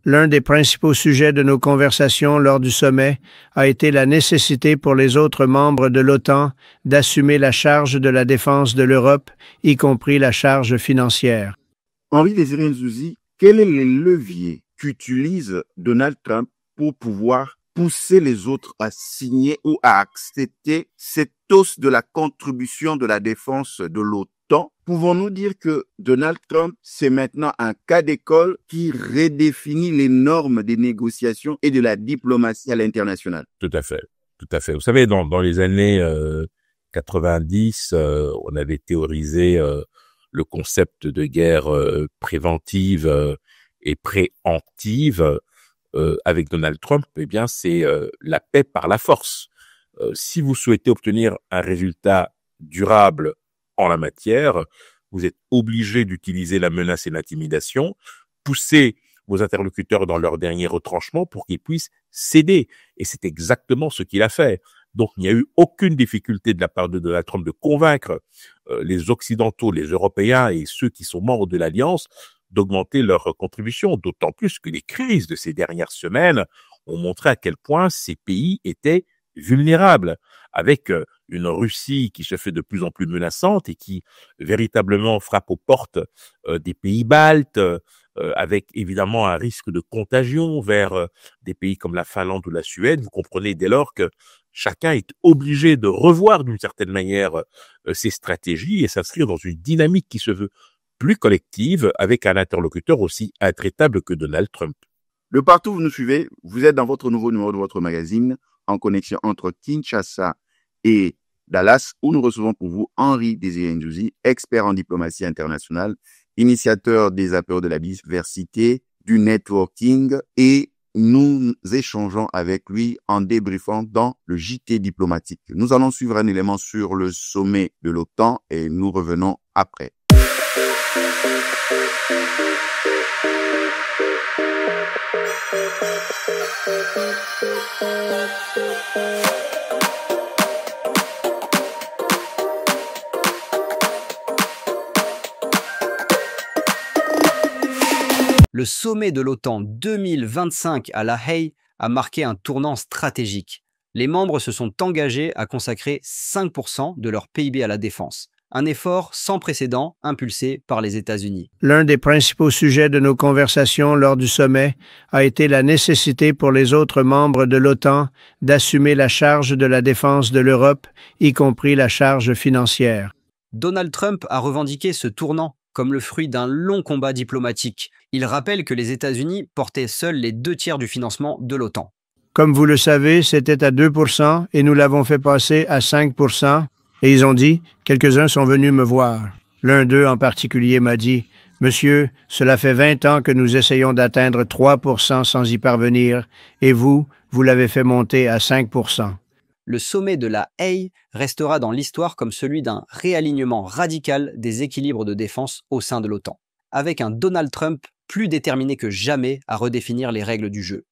L'un des principaux sujets de nos conversations lors du sommet a été la nécessité pour les autres membres de l'OTAN d'assumer la charge de la défense de l'Europe, y compris la charge financière. Henri-Désiré Nzouzi, quel est le levier qu'utilise Donald Trump pour pouvoir pousser les autres à signer ou à accepter cette hausse de la contribution de la défense de l'OTAN? Pouvons-nous dire que Donald Trump, c'est maintenant un cas d'école qui redéfinit les normes des négociations et de la diplomatie à l'international? Tout à fait, tout à fait. Vous savez, dans les années 90, on avait théorisé le concept de guerre préventive et préemptive. Avec Donald Trump, eh bien, c'est la paix par la force. Si vous souhaitez obtenir un résultat durable en la matière, vous êtes obligé d'utiliser la menace et l'intimidation, pousser vos interlocuteurs dans leur dernier retranchement pour qu'ils puissent céder. Et c'est exactement ce qu'il a fait. Donc, il n'y a eu aucune difficulté de la part de Donald Trump de convaincre les Occidentaux, les Européens et ceux qui sont membres de l'Alliance d'augmenter leur contribution, d'autant plus que les crises de ces dernières semaines ont montré à quel point ces pays étaient vulnérables, avec une Russie qui se fait de plus en plus menaçante et qui véritablement frappe aux portes des pays baltes, avec évidemment un risque de contagion vers des pays comme la Finlande ou la Suède. Vous comprenez dès lors que chacun est obligé de revoir d'une certaine manière ses stratégies et s'inscrire dans une dynamique qui se veut plus collective avec un interlocuteur aussi intraitable que Donald Trump. De partout où vous nous suivez, vous êtes dans votre nouveau numéro de votre magazine en connexion entre Kinshasa et Dallas, où nous recevons pour vous Henri-Désiré Nzouzi, expert en diplomatie internationale, initiateur des apéros de la diversité, du networking, et nous échangeons avec lui en débriefant dans le JT diplomatique. Nous allons suivre un élément sur le sommet de l'OTAN et nous revenons après. Le sommet de l'OTAN 2025 à La Haye a marqué un tournant stratégique. Les membres se sont engagés à consacrer 5% de leur PIB à la défense. Un effort sans précédent impulsé par les États-Unis. L'un des principaux sujets de nos conversations lors du sommet a été la nécessité pour les autres membres de l'OTAN d'assumer la charge de la défense de l'Europe, y compris la charge financière. Donald Trump a revendiqué ce tournant comme le fruit d'un long combat diplomatique. Il rappelle que les États-Unis portaient seuls les 2/3 du financement de l'OTAN. Comme vous le savez, c'était à 2% et nous l'avons fait passer à 5%. Et ils ont dit, quelques-uns sont venus me voir. L'un d'eux en particulier m'a dit, « Monsieur, cela fait 20 ans que nous essayons d'atteindre 3% sans y parvenir, et vous l'avez fait monter à 5%. » Le sommet de La Haye restera dans l'histoire comme celui d'un réalignement radical des équilibres de défense au sein de l'OTAN, avec un Donald Trump plus déterminé que jamais à redéfinir les règles du jeu.